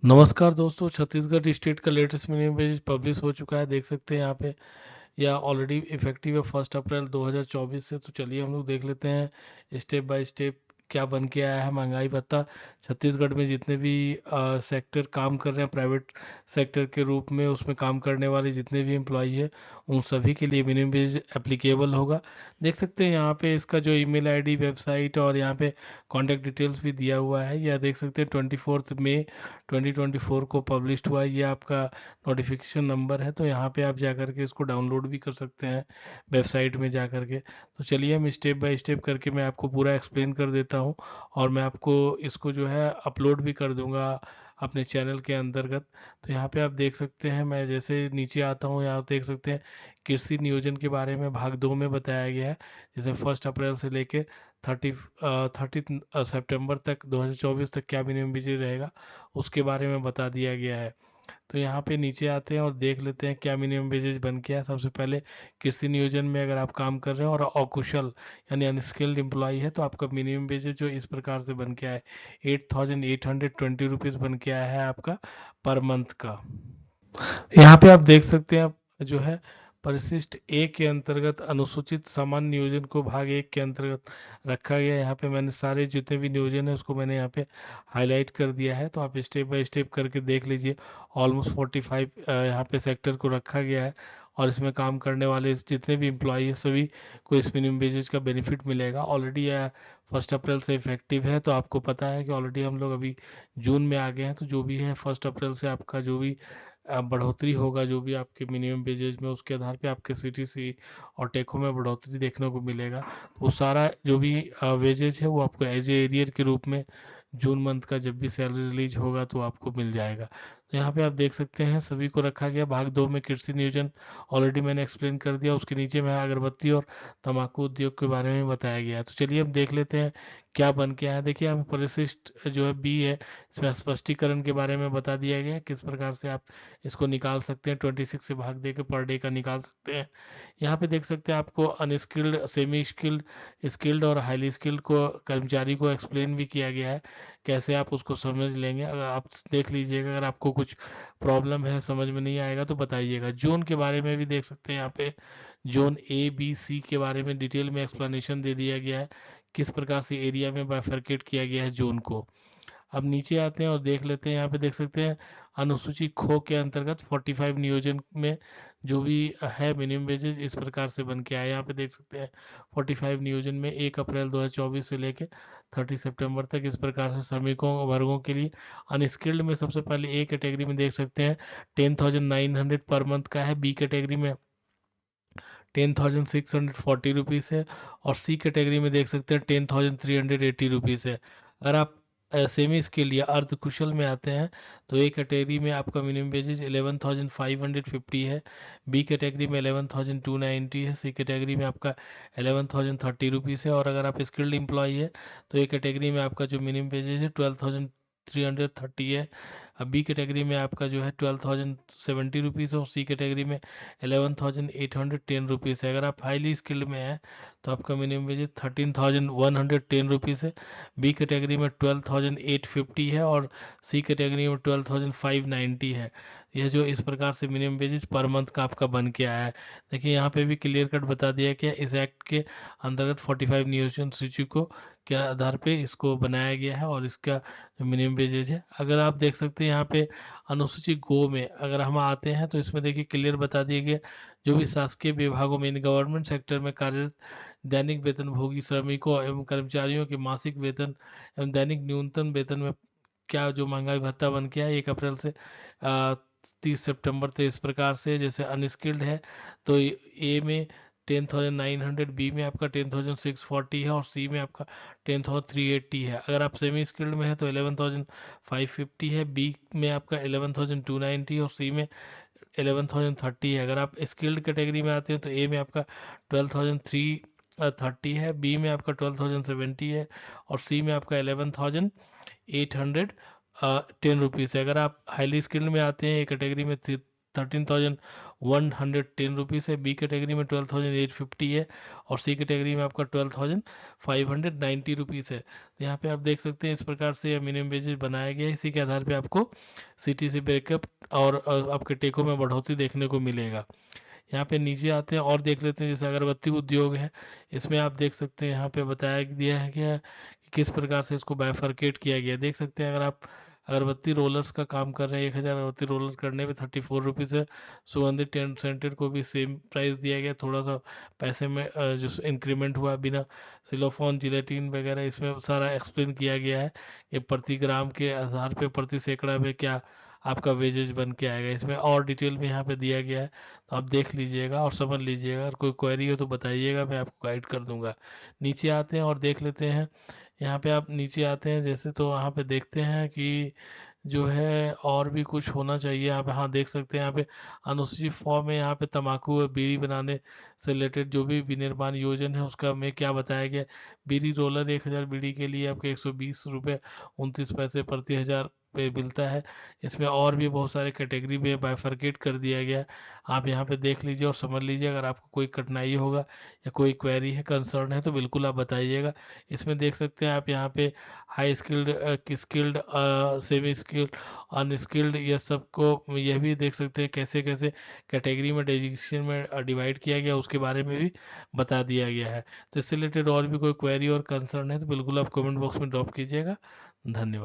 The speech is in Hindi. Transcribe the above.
नमस्कार दोस्तों, छत्तीसगढ़ स्टेट का लेटेस्ट मिनिमम वेज पब्लिश हो चुका है। देख सकते हैं यहाँ पे या ऑलरेडी इफेक्टिव है 1 अप्रैल 2024 से। तो चलिए हम लोग देख लेते हैं स्टेप बाय स्टेप क्या बन के आया है महंगाई भत्ता। छत्तीसगढ़ में जितने भी सेक्टर काम कर रहे हैं प्राइवेट सेक्टर के रूप में, उसमें काम करने वाले जितने भी एम्प्लॉई है उन सभी के लिए मिनिमम वेज एप्लीकेबल होगा। देख सकते हैं यहाँ पे इसका जो ईमेल आईडी, वेबसाइट और यहाँ पे कॉन्टैक्ट डिटेल्स भी दिया हुआ है। या देख सकते हैं 24 मई 2024 को पब्लिश्ड हुआ है। ये आपका नोटिफिकेशन नंबर है, तो यहाँ पे आप जा करके इसको डाउनलोड भी कर सकते हैं वेबसाइट में जा करके। तो चलिए हम स्टेप बाय स्टेप करके मैं आपको पूरा एक्सप्लेन कर देता हूँ और मैं आपको इसको जो है अपलोड भी कर दूंगा अपने चैनल के अंतर्गत। तो यहाँ पे आप देख सकते हैं, मैं जैसे नीचे आता हूँ यहाँ देख सकते हैं कृषि नियोजन के बारे में भाग 2 में बताया गया है। जैसे 1 अप्रैल से लेके 30 सितंबर तक 2024 तक क्या मिनिमम वेज रहेगा उसके बारे में बता दिया गया है। तो यहाँ पे नीचे आते हैं और देख लेते हैं क्या मिनिमम वेजेज बन के है। सबसे पहले कृषि नियोजन में अगर आप काम कर रहे हैं और अकुशल यानी अनस्किल्ड एम्प्लॉय है तो आपका मिनिमम वेजेज जो इस प्रकार से बन के आया है 8820 रुपीज़ बन के आया है आपका पर मंथ का। यहाँ पे आप देख सकते हैं आप जो है परिशिष्ट ए के अंतर्गत अनुसूचित सामान्य नियोजन को भाग 1 के अंतर्गत रखा गया है। यहाँ पे मैंने सारे जितने भी नियोजन है उसको मैंने यहाँ पे हाईलाइट कर दिया है, तो आप स्टेप बाय स्टेप करके देख लीजिए। ऑलमोस्ट 45 यहाँ पे सेक्टर को रखा गया है और इसमें काम करने वाले जितने भी एम्प्लॉई है सभी को इस मिनिमम वेजेज का बेनिफिट मिलेगा। ऑलरेडी 1 अप्रैल से इफेक्टिव है, तो आपको पता है कि ऑलरेडी हम लोग अभी जून में आ गए हैं। तो जो भी है 1 अप्रैल से आपका जो भी बढ़ोतरी होगा जो भी आपके मिनिमम वेजेज में, उसके आधार पे आपके सीटीसी और टेको में बढ़ोतरी देखने को मिलेगा। तो वो सारा जो भी वेजेज है वो आपको एज ए एरियर के रूप में जून मंथ का जब भी सैलरी रिलीज होगा तो आपको मिल जाएगा। तो यहाँ पे आप देख सकते हैं सभी को रखा गया। भाग 2 में कृषि नियोजन ऑलरेडी मैंने एक्सप्लेन कर दिया, उसके नीचे में अगरबत्ती और तंबाकू उद्योग के बारे में बताया गया है। तो चलिए अब देख लेते हैं क्या बन के आया। देखिए यहाँ पे परिशिष्ट जो है बी है, इसमें स्पष्टीकरण के बारे में बता दिया गया है किस प्रकार से आप इसको निकाल सकते हैं। 26 से भाग दे के पर डे का निकाल सकते हैं। यहाँ पे देख सकते हैं आपको अनस्किल्ड, सेमी स्किल्ड, स्किल्ड और हाईली स्किल्ड को कर्मचारी को एक्सप्लेन भी किया गया है कैसे आप उसको समझ लेंगे। अगर आप देख लीजिएगा, अगर आपको कुछ प्रॉब्लम है समझ में नहीं आएगा तो बताइएगा। जोन के बारे में भी देख सकते हैं यहाँ पे जोन ए बी सी के बारे में डिटेल में एक्सप्लेनेशन दे दिया गया है किस प्रकार से एरिया में बाइफरकेट किया गया है जोन को। अब नीचे आते हैं और देख लेते हैं। यहाँ पे देख सकते हैं अनुसूची खो के अंतर्गत 45 नियोजन में जो भी है मिनिमम वेजेस इस प्रकार से बन के आया। यहाँ पे देख सकते हैं 45 नियोजन में 1 अप्रैल 2024 से लेके 30 सितंबर तक इस प्रकार से श्रमिकों वर्गों के लिए अनस्किल्ड में सबसे पहले ए कैटेगरी में देख सकते हैं 10,900 पर मंथ का है। बी कैटेगरी में 10,640 रुपीज़ है और सी कैटेगरी में देख सकते हैं 10,380 रुपीज़ है। अगर आप सेमी स्किल या अर्ध कुशल में आते हैं तो ए कैटेगरी में आपका मिनिमम वेजेज 11,550 है। बी कैटेगरी में 11,290 है। सी कैटेगरी में आपका 11,030 रुपीज़ है। और अगर आप स्किल्ड एम्प्लॉय है तो ए कैटेगरी में आपका जो मिनिमम वेजेज है 12,330 है। अब बी कैटेगरी में आपका जो है 12,070 रुपीज़ है और सी कैटेगरी में 11,810 रुपीज़ है। अगर आप हाईली स्किल्ड में हैं तो आपका मिनिमम वेज 13,110 रुपीज़ है। बी कैटेगरी में 12,850 है और सी कैटेगरी में 12,590 है। यह जो इस प्रकार से मिनिमम वेजेस पर मंथ का आपका बन के आया है। देखिए यहाँ पे भी क्लियर कट बता दिया कि इस एक्ट के अंतर्गत 45 नियोजन सूची को के आधार पे इसको बनाया गया है और इसका जो मिनिमम वेजेज है। अगर आप देख सकते हैं यहाँ पे अनुसूची गो में अगर हम आते हैं तो इसमें देखिए क्लियर बता दिया गया जो भी शासकीय विभागों में इन गवर्नमेंट सेक्टर में कार्यरत दैनिक वेतनभोगी श्रमिकों एवं कर्मचारियों के मासिक वेतन एवं दैनिक न्यूनतम वेतन में क्या जो महंगाई भत्ता बन के है 1 अप्रैल से 30 सितंबर तक इस प्रकार से। जैसे अनस्किल्ड है तो ए में 10,900, बी में आपका 10,640 है और सी में आपका 10,380 है। अगर आप सेमी स्किल्ड में है तो 11,550 है। बी में आपका 11,290 और सी में 11,030 है। अगर आप स्किल्ड कैटेगरी में आते हैं तो ए में आपका 12,330 है। बी में आपका 12,070 है और सी में आपका 11,810 रुपीज़ है। अगर आप हाईली स्किल्ड में आते हैं कैटेगरी में 13,110 है, बी कैटेगरी में 12,850 है, और सी कैटेगरी में आपका 12,590 रुपीज़ है। तो यहाँ पे आप देख सकते हैं इस प्रकार से मिनिमम वेजेस बनाया गया है। इसी के आधार पे आपको सीटीसी ब्रेकअप और आपके टेकों में बढ़ोतरी देखने को मिलेगा। यहाँ पे नीचे आते हैं और देख लेते हैं, जैसे अगरबत्ती उद्योग है, इसमें आप देख सकते हैं यहाँ पे बताया दिया है कि किस प्रकार से इसको बाइफरकेट किया गया है। देख सकते हैं अगर आप अगरबत्ती रोलर्स का काम कर रहे हैं, 1,000 अगरबत्ती रोलर करने पे 34 रुपीज़ है। सुगंधित टेंट सेंटर को भी सेम प्राइस दिया गया, थोड़ा सा पैसे में जो इंक्रीमेंट हुआ बिना सिलोफोन जिलेटिन वगैरह, इसमें सारा एक्सप्लेन किया गया है कि प्रति ग्राम के आधार पे प्रति सैकड़ा में क्या आपका वेजेज बन के आएगा। इसमें और डिटेल में यहाँ पे दिया गया है, तो आप देख लीजिएगा और समझ लीजिएगा। अगर कोई क्वेरी हो तो बताइएगा, मैं आपको गाइड कर दूंगा। नीचे आते हैं और देख लेते हैं। यहाँ पे आप नीचे आते हैं जैसे, तो यहाँ पे देखते हैं कि जो है और भी कुछ होना चाहिए यहाँ पे। हाँ, देख सकते हैं यहाँ पे अनुसूचित फॉर्म में यहाँ पे तंबाकू और बीड़ी बनाने से रिलेटेड जो भी विनिर्माण योजना है उसका में क्या बताया गया। बीड़ी रोलर 1,000 बीड़ी के लिए आपके 120 रुपये 29 पैसे प्रति हजार पे मिलता है। इसमें और भी बहुत सारे कैटेगरी में बाइफरकेट कर दिया गया है। आप यहाँ पे देख लीजिए और समझ लीजिए। अगर आपको कोई कठिनाई होगा या कोई क्वेरी है, कंसर्न है, तो बिल्कुल आप बताइएगा। इसमें देख सकते हैं आप यहाँ पे high skilled, skilled, semi skilled, unskilled, ये सबको यह भी देख सकते हैं कैसे कैसे कैटेगरी में डेजिग्नेशन में डिवाइड किया गया, उसके बारे में भी बता दिया गया है। तो इससे रिलेटेड और भी कोई क्वेरी और कंसर्न है तो बिल्कुल आप कमेंट बॉक्स में ड्रॉप कीजिएगा। धन्यवाद।